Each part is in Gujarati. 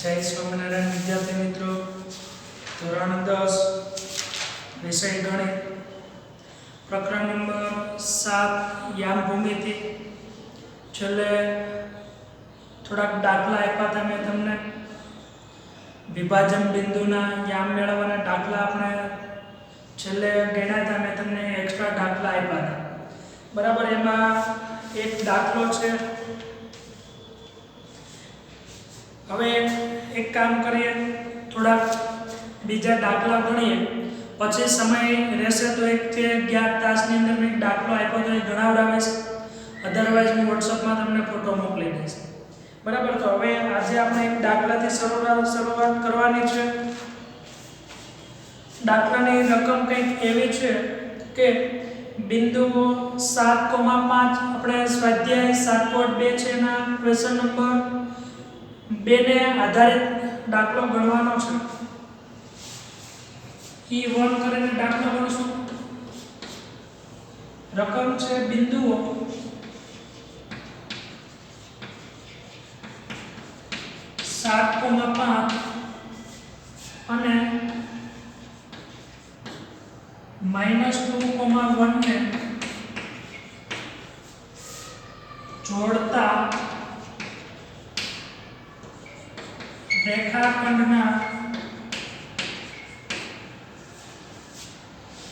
જય સ્વામિનારાયણ વિદ્યાર્થી મિત્રો, ધોરણ 10 વિષય ગણિત, પ્રકરણ નંબર 7 યામ ભૂમિતિ. છેલ્લે થોડાક દાખલા આપ્યા હતા મેં તમને. વિભાજન બિંદુના યામ મેળવવાના દાખલા આપણે છેલ્લે ગણ્યા હતા. મેં તમને એક્સ્ટ્રા દાખલા આપ્યા હતા, બરાબર. એમાં એક દાખલો છે. હવે એક કામ કરીએ, થોડાક બીજા દાખલા ગણીએ, પછી સમય રહેશે તો 1 થી 11 તાસની અંદર મેં એક દાખલો આપ્યો તો એ ગણાવડાવીશ. અધરવાઇઝ હું વોટ્સઅપમાં તમને ફોટો મોકલી દઈશ, બરાબર. તો હવે આજે આપણે એક દાખલાથી શરૂઆત કરવાની છે. દાખલાની રકમ કંઈક એવી છે કે બિંદુઓ 7,5 આપણે સ્વાધ્યાય 7.2 છે એના ક્વેશ્ચન નંબર 2 ને આધારિત દાખલો ગણવાનો છે. E1 કરીને દાખલો ગણશું. રકમ છે બિંદુઓ 7,5 અને -2,1 ને જોડતા રેખાખંડના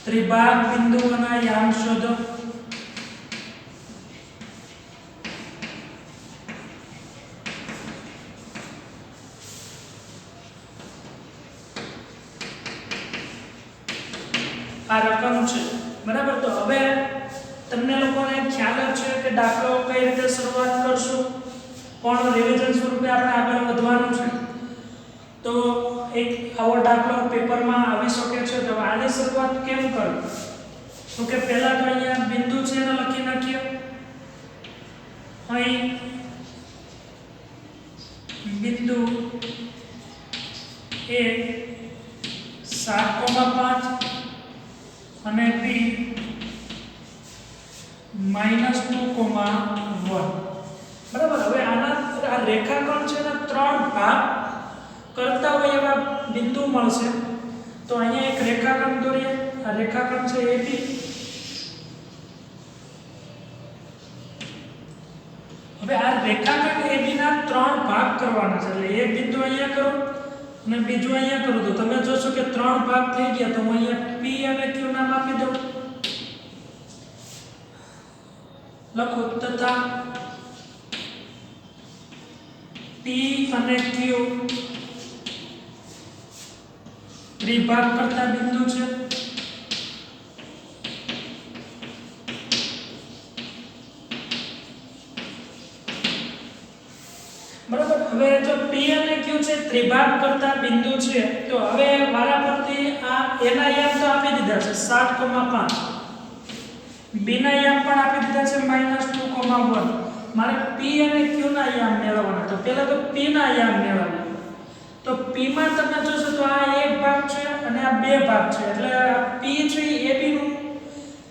ત્રિભાગ બિંદુઓના યામ શોધો. આ રકમ છે, બરાબર. તો હવે તમને લોકોને ખ્યાલ જ છે કે દાખલો કઈ રીતે શરૂઆત કરશું, પણ રિવિઝન સ્વરૂપે આપણે આગળ વધવાનું છે. તો એક આવો દાખલો પેપરમાં આવી શકે છે. તો આની શરૂઆત કેમ કરવી? તો કે પહેલા તો અહીંયા બિંદુ છે એને લખી નાખીએ. અહીં બિંદુ A 7,5 અને B -2,1, બરાબર. હવે આ રેખાખંડ છે ને 3 ભાગ કરતા હોય એવા બિંદુ મળશે. તો અહીંયા એક રેખાખંડ દોરીએ. આ રેખાખંડ છે AB. હવે આ રેખાખંડ AB ના 3 ભાગ કરવાના છે. એટલે એક બિંદુ અહીંયા કરો અને બીજું અહીંયા કરું તો તમે જોશો કે 3 ભાગ થઈ ગયા. તો હું અહીંયા P અને Q નામ આપી દઉં. લખો તથા P અને Q ત્રિભાગ કરતા બિંદુ છે. બરાબર. હવે જો P અને Q છે ત્રિભાગ કરતા બિંદુ છે, તો હવે મારા પરથી આ એના યામ તો આપી દીધા છે 7,5, B ના યામ પણ આપી દીધા છે -2,1. મારે P અને Q ના યામ મેળવવાના. તો પહેલા તો P ના યામ મેળવવાના. તો P માં તમે જોશો તો આ એક ભાગ છે અને આ બે ભાગ છે. એટલે P છે AB નું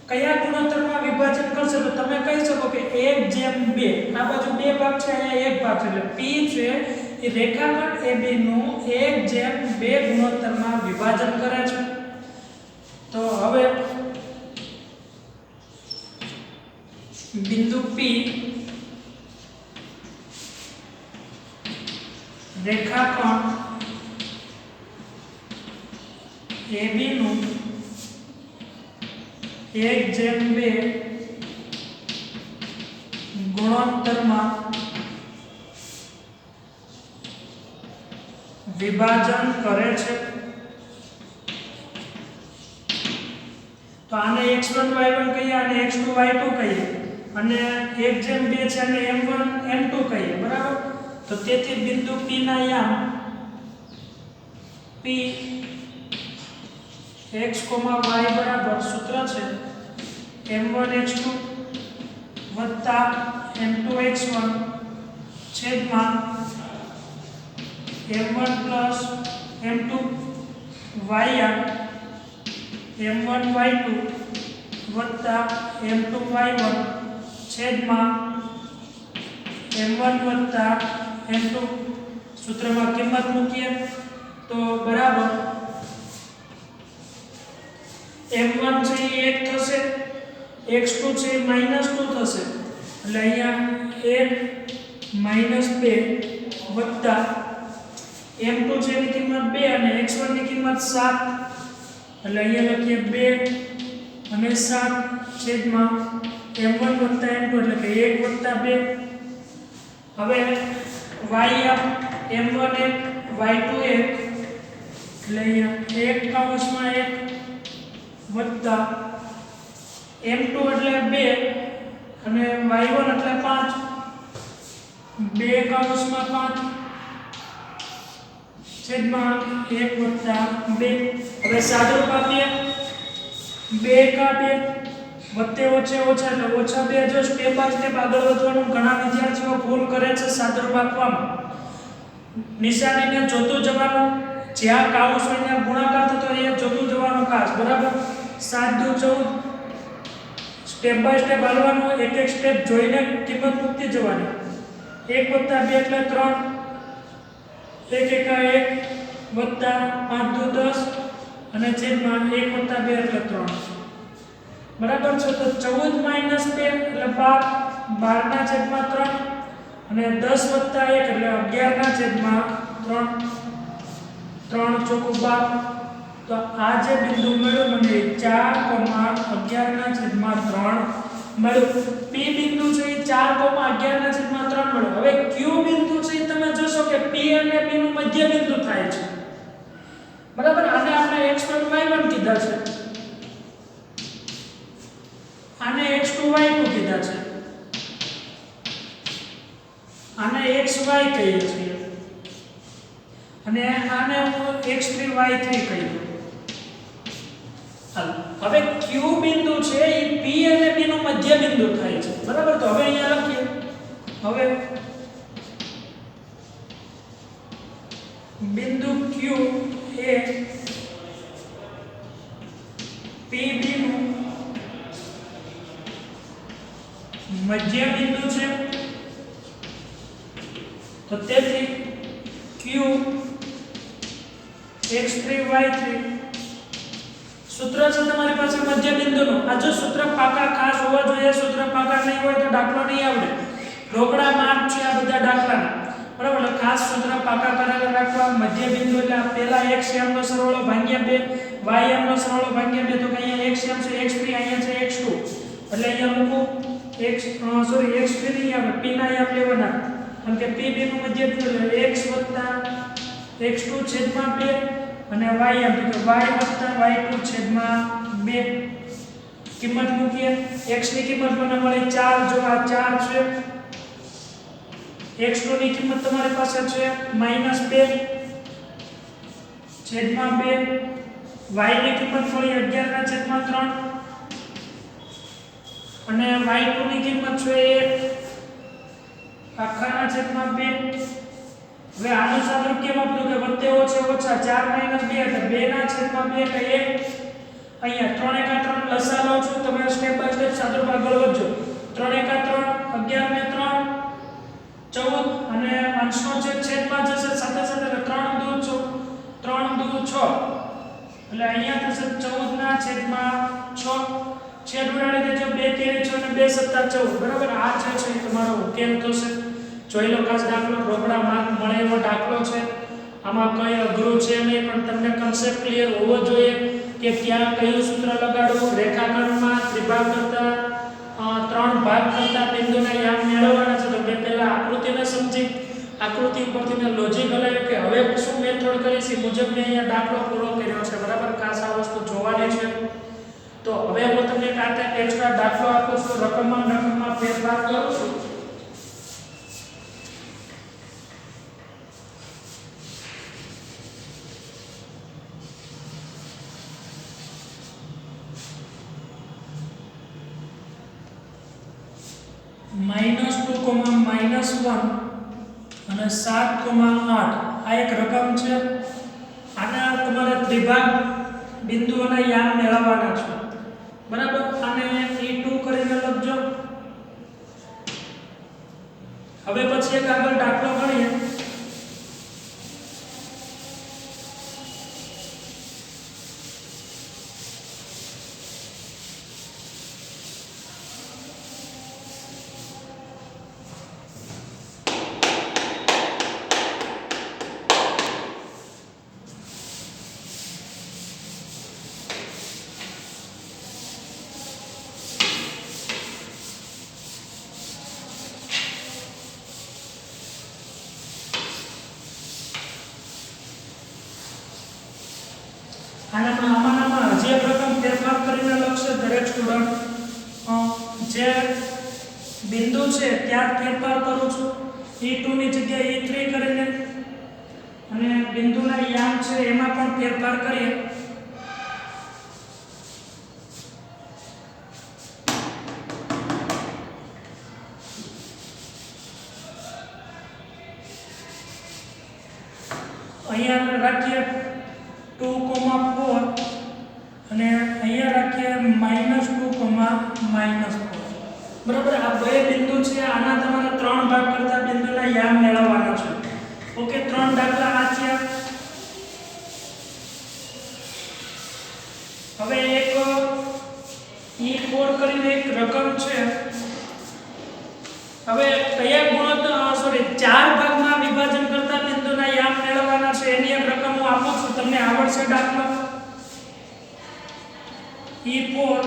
કયા ગુણોત્તરમાં વિભાજન કરશે? તો તમે કહી શકો કે 1/2. આ બાજુ બે ભાગ છે, અહીંયા એક ભાગ છે. એટલે P છે એ રેખાખંડ AB નું 1/2 ગુણોત્તરમાં વિભાજન કરે છે. તો હવે બિંદુ P રેખાખંડ AB નું 1/2 ગુણોત્તરમાં વિભાજન કરે છે. તો આને x1 y1 કહીએ અને x2 y2 કહીએ, અને 1/2 છે અને m1 m2 કહીએ, બરાબર. તો તેથી બિંદુ P ના યામ P x, y બરાબર સૂત્ર છે m1x2 m2x1 છેદમાં m1 m2 y1 m1 y2 m2 y1 છેદમાં m1 m2 સૂત્રમાં કિંમત મૂકીએ તો બરાબર m1 છે એ 1 થશે, x2 છે એ -2 થશે, એટલે અહીંયા 1 -2 વત્તા m2 છે એની કિંમત 2 અને x1 ની કિંમત 7, એટલે અહીંયા લખીએ 2 અને 7 છેદમાં m1 વત્તા m2 એટલે કે 1 વત્તા 2. હવે m1 1 y2 1 એટલે અહીંયા 1 કૌંસમાં 1 વત્તા m2 એટલે 2 અને y1 એટલે 5, 2 કૌંસમાં 5 છેદમાં 1 વત્તા 2. હવે સાદુરૂપ આપીએ 2 કા 2 વત્તે ઓછે ઓછા એટલે ઓછા 2. જો સ્ટેપ બાય સ્ટેપ આગળ વધવાનું ઘણા વિદ્યાર્થીઓ ભૂલ કરે છે સાદુરૂપ આપવામાં. નિશાનીને જોતું જવાનું, જ્યાં કાઉસ હોય ત્યાં ગુણાકાર થતો હોય એ જોતું જવાનું ખાસ, બરાબર. 7 દુ 14 સ્ટેપ બાય સ્ટેપ હાલવાનું, એક એક સ્ટેપ જોઈને કિંમત મૂકતી જવાની. 1 વત્તા 2 એટલે 3, 1 એકા 1 વત્તા 5 દુ 10 અને છેદમાં 1 વત્તા 2 એટલે 3, બરાબર છે. તો 14 માઈનસ 2 એટલે 12, 12 ના છેદમાં 3 અને 10 વત્તા 1 એટલે 11 ના છેદમાં 3, 3 ચોકું 12. તો આ જે બિંદુ મળ્યો મને 4,11 ના છેદમાં 3 મળ્યું. P બિંદુ છે એ 4,11 ના છેદમાં 3 મળ્યો. હવે Q બિંદુ છે એ તમે જોશો કે P અને P નું મધ્ય બિંદુ થાય છે, બરાબર. આને આપણે x1 y1 કીધા છે, આને x2 y2 કીધા છે, આને xy કહીએ છીએ અને આને x3 y3 કહીએ. હવે Q બિંદુ છે એ P અને P નું મધ્ય બિંદુ થાય છે, બરાબર. તો હવે અહીંયા લખીએ, હવે બિંદુ Q એ PB નું મધ્ય બિંદુ છે. તો તેથી Q x3 y3 સૂત્ર છે તમારી પાસે મધ્ય બિંદુનું. આ જો સૂત્ર પાકા ખાસ હોવા જોઈએ, સૂત્ર પાકા નહીં હોય તો દાખલો નહીં આવડે. રોકડા માર્ક છે આ બધા દાખલાના, બરાબર. એટલે ખાસ સૂત્ર પાકા કરેલા રાખવા. મધ્ય બિંદુ એટલે પહેલા x m નો સરવાળો ભાગ્યા 2, y m નો સરવાળો ભાગ્યા 2. તો કે અહીંયા x m છે x3, અહીંયા છે x2, એટલે અહીંયા મૂકો x3 નહીં આવે, p ના યામ લેવાના, કારણ કે p b નું મધ્ય બિંદુ એટલે x + x2 છેદમાં 2 અને y m તો y + y2 છેદમાં 2. કિંમત મૂકીએ. x ની કિંમત મને મળી 4, જો આ 4 છે. x2 ની કિંમત તમારી પાસે છે -2 છેદમાં 2. y ની કિંમત મળી 11 ના છેદમાં 3 અને y2 ની કિંમત છે 1 આખા ના છેદમાં 2. હવે આનું સાદુરૂપ કેમ આપ્યું કે વત્તે ઓછે ઓછા 4 - 2 એટલે 2 ના છેદમાં 2 એટલે 1. અહીંયા 3 એકા 3 લસા લો છો તમે, સ્ટેપ બાય સ્ટેપ સાદુરૂપ આગળ વધજો. 3 એકા 3 11 ને 3 14 અને અંશનો છેદમાં જશે સાથે સાથે, એટલે 3 દુ 6 એટલે અહીંયા થશે 14 ના છેદમાં 6. છેદ ઉડાડી દેજો, 2 તેરી 6 અને 2 સત્તા 14, બરાબર. આ છે તમારો ઉકેલ થશે. જોઈ લો ખાસ દાખલો, રોકડા માર્ક મળે એવો દાખલો છે. આમાં કઈ અઘરું છે નહીં, પણ તમને કન્સેપ્ટ ક્લિયર હોવો જોઈએ કે ક્યાં કયું સૂત્ર લગાડવું. રેખાખંડમાં ત્રિભાગ કરતા 3 ભાગ કરતા બિંદુના યામ મેળવવાના છે. તો મેં પહેલા આકૃતિને સમજી, આકૃતિ ઉપરથી મેં લોજિક હલાવ્યું કે હવે શું મેથડ કરીશ એ મુજબ મેં અહીંયા દાખલો પૂરો કર્યો છે, બરાબર. ખાસ આ વસ્તુ જોવાની છે. તો હવે હું તમને કાંતે એક્સ્ટ્રા દાખલો આપું છું, રકમમાં ફેરફાર કરું છું. -2, -1 અને 7,8 આ એક રકમ છે. આના તમારે ત્રિભાગ બિંદુઓના યામ મેળવવાના છે, બરાબર. આને E2 કરીને લખજો. હવે પછી એક આગળ દાખલો ગણીએ. આમાંનામાં હજી એક રકમ ફેરફાર કરીને લખશે દરેક સ્ટુડન્ટ જે બિંદુ છે ત્યાં ફેરફાર કરું છું E2 ની જગ્યાએ E3 કરીને અને બિંદુના યામ છે એમાં પણ ફેરફાર કરીએ અહીંયા રાખીએ 2,4 અને અહીંયા રાખીએ -2,-4 બરાબર આ બે બિંદુ છે આના તમારે 3 ભાગ કરતા બિંદુના યામ મેળવવાના છે ઓકે 3 દાખલા આ છે હવે એક E4 કરીને એક રકમ છે હવે કયા ગુણોત્તર ચાર ભાગમાં વિભાજન કરતા બિંદુના યામ મેળવવાના છે એની એક રકમ હું આપું છું તમને આવડશે દાખલો E4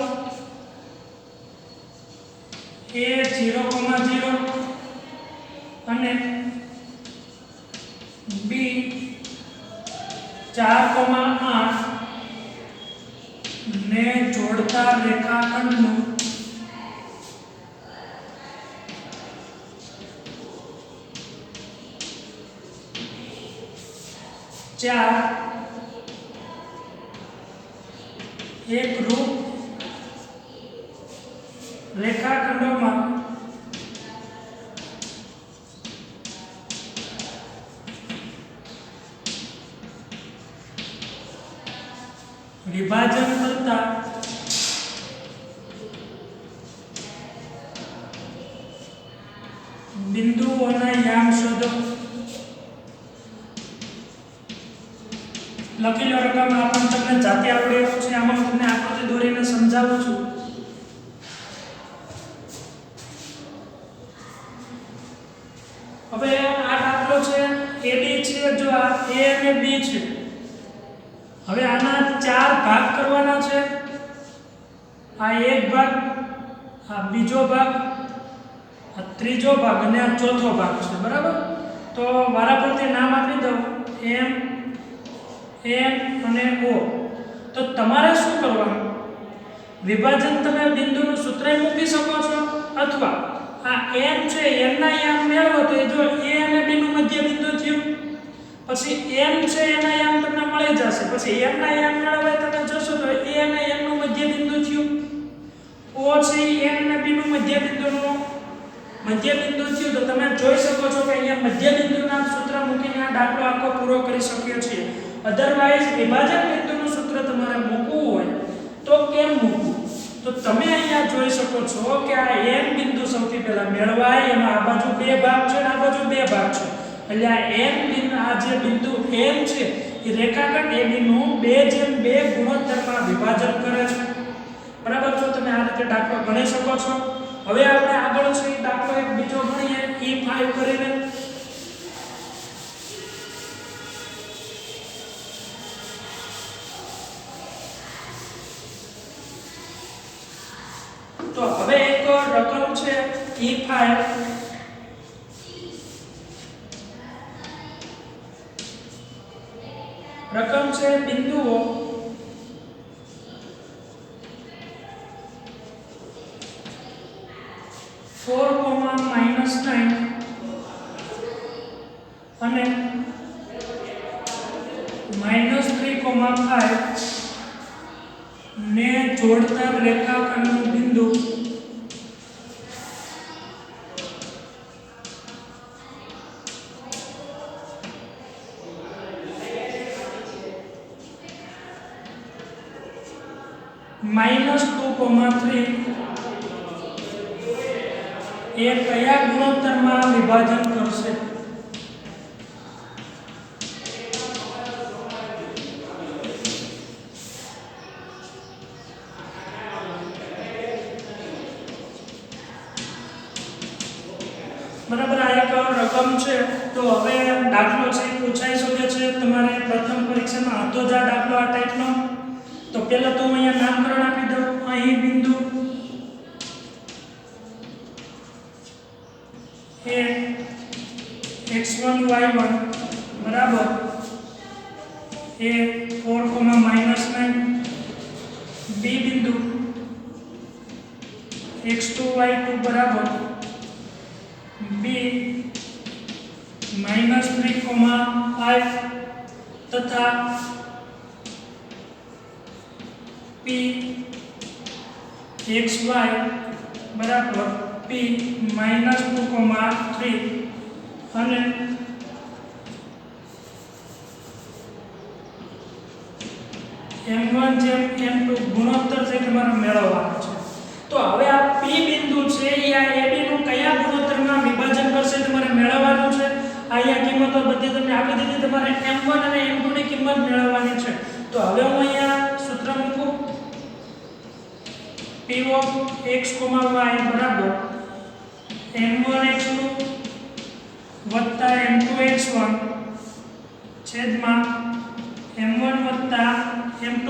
A 0,0 અને B 4,8 ને જોડતા રેખાખંડનું એક રૂપ રેખાખંડોમાં વિભાજન કરતા બિંદુઓના યામ શોધો લખી લો રકમ આપણે તમને જાતે આવડે એવું છે આમાં તમને આકૃતિ દોરીને સમજાવું છું હવે આ દાખલો છે AD છે જો આ A અને B છે હવે આના 4 ભાગ કરવાના છે આ એક ભાગ આ બીજો ભાગ આ ત્રીજો ભાગ અને આ ચોથો ભાગ છે બરાબર તો વારાફરતી નામ આપી દઉં M N અને O તો તમારે શું કરવાનું વિભાજન તમે બિંદુનું સૂત્ર મૂકી શકો છો અથવા આ n છે n ના યામ મેળવો તો જો a અને b નું મધ્ય બિંદુ થયું પછી m છે એના યામ તમને મળી જશે પછી m ના યામ મેળવવા તમે જોશો તો a અને n નું મધ્ય બિંદુ થયું o છે n અને b નું મધ્ય બિંદુ થયું તો તમે જોઈ શકો છો કે અહીંયા મધ્ય બિંદુના સૂત્ર મૂકીને આ દાખલો આખો પૂરો કરી શકીએ છીએ અધરવાઇઝ વિભાજન બિંદુનું સૂત્ર તમારે મૂકવું હોય તો કેમ મૂકવું તો તમે અહીંયા જોઈ શકો છો કે આ n બિંદુ સૌથી પહેલા મેળવાય એમાં આ બાજુ બે ભાગ છે અને આ બાજુ બે ભાગ છે એટલે આ n બિંદુ આ જે બિંદુ m છે એ રેખાખંડ AB નું 2:2 ગુણોત્તરમાં વિભાજન કરે છે બરાબર છો તમે આ રીતે દાખલો ગણી શકો છો હવે આપણે આગળ છે દાખલો એક બીજો ગણીએ E5 કરીને તો હવે એક રકમ છે E5 રકમ છે બિંદુઓ 4,-9 અને -3,5 ને જોડતા રેખાખંડનું બિંદુ -2,3 એ કયા ગુણોત્તરમાં વિભાજન કરશે બરાબર આ એક રકમ છે તો હવે દાખલો છે પૂછાઈ શકે છે તમારે પ્રથમ પરીક્ષામાં હતો જ આ દાખલો આ ટાઈપનો તો પહેલા તો હું અહીંયા નામકરણ આપી દઉં અહીં બિંદુ એ x1 y1 બરાબર એ 4,-9 બી બિંદુ x2 y2 બરાબર બી -3,5 તથા પી xy બરાબર p -2,3 અને m1 જેમ m2 ગુણોત્તર છે તમારે મેળવવાનો છે. તો હવે આ p બિંદુ છે એ આ ab નું કયા ગુણોત્તરમાં વિભાજન કરશે તમારે મેળવવાનું છે. અહીંયા કિંમતો બધી તમને આપી દીધી, તમારે m1 અને m2 ની કિંમત મેળવવાની છે. તો હવે હું અહીંયા સૂત્ર મૂકું p of x, y બરાબર m1x2 વત્તા m2x1 છેદમાં m1 વત્તા m2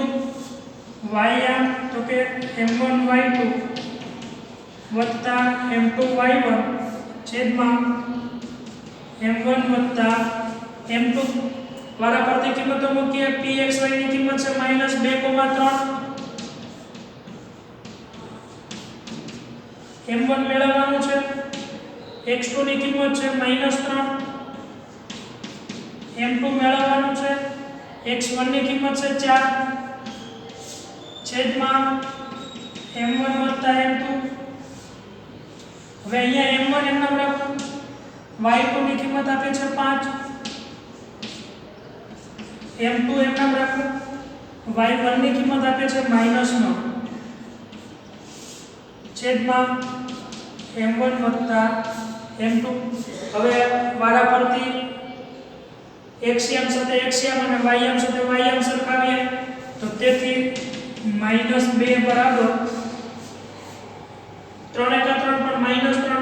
y તો કે m1y2 વત્તા m2y1 છેદમાં m1 વત્તા m2 વાળા પરથી કિંમતો મૂકીએ. pxy ની કિંમત છે -2,3. m1 મેળવવાનું છે, x2 ની કિંમત છે -3, m2 મેળવવાનું છે, x1 ની કિંમત છે 4 છેદમાં m1 વત્તા m2. હવે અહીંયા m1 એમ નામ રાખું, y2 ની કિંમત આપે છે 5, m2 એમ નામ રાખું, y1 ની કિંમત આપે છે -9 છેદમાં m1 વત્તા m2. હવે વારા પરથી xm સાથે xm અને ym સાથે ym સરખાવીએ તો તેથી -2 બરાબર 3 × 3 પર -3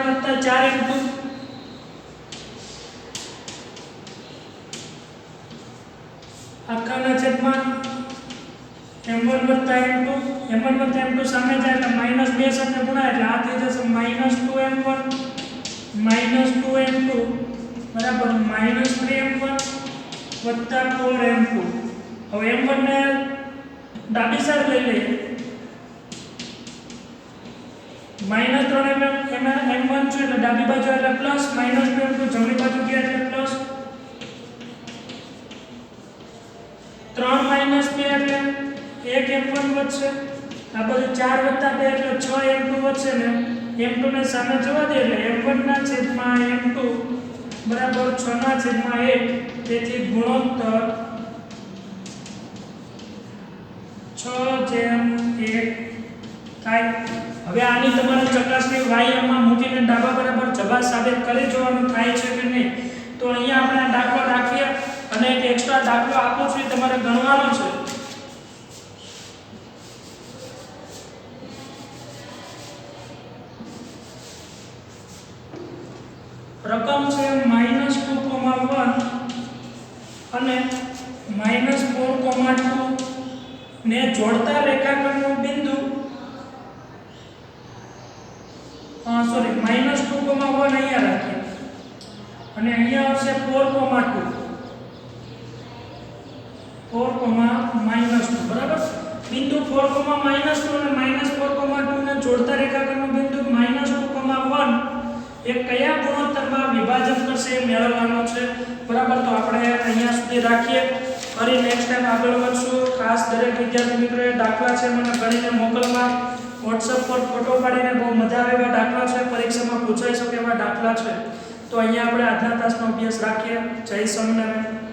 વત્તા 4 m2 આખાના છેદમાં m1 વત્તા m2 સામે જાય એટલે -2 સાથે ગુણાય એટલે આ થઈ જશે -2m1 -2m2 બરાબર -3m1 વત્તા 4m2. હવે m1 ને ડાબી સાઈડ લઈ લઈએ, -3m1 છે એટલે ડાબી બાજુ એટલે પ્લસ, -2m2 જમણી બાજુ ગયા એટલે પ્લસ, 3 - 2 એટલે 1m1 વધશે, આ બાજુ 4 વત્તા 2 એટલે 6m2 વધશે ને m2 ને સામે જવા દે એટલે m1 ના છેદમાં m2 બરાબર 6 ના છેદમાં 1. તેથી ગુણોત્તર 6:1 થાય. હવે આની તમારે ચકાસણી y માં મૂકીને ડાબા બરાબર જવાબ સાબિત કરી જોવાનું થાય છે કે નહીં. તો અહીંયા આપણે આ દાખલો રાખીએ અને એક એક્સ્ટ્રા દાખલો આપું છું, તમારે ગણવાનો છે. રકમ છે -2,1 અને -4,2 ને જોડતા રેખાખંડનું બિંદુ -2,1 અહીંયા રાખીએ અને અહીંયા આવશે 4,2 બરાબર. બિંદુ 4,-2 અને -4,2 ને જોડતા રેખાખંડનું બિંદુ -2,1 એ કયા ગુણોત્તરમાં વિભાજન કરશે એ મેળવવાનો છે. બરાબર. તો આપણે અહીંયા સુધી રાખીએ, ફરી નેક્સ્ટ ટાઈમ આગળ વધશું. ખાસ દરેક વિદ્યાર્થી મિત્રોએ દાખલા છે મને ગણીને મોકલવા. WhatsApp પર ફોટો પાડીને બહુ મજા આવે એવા દાખલા છે, પરીક્ષામાં પૂછાઈ શકે એવા દાખલા છે. તો અહીંયા આપણે આજના તાસનો અભ્યાસ રાખીએ. જય સ્વામિનારાયણ.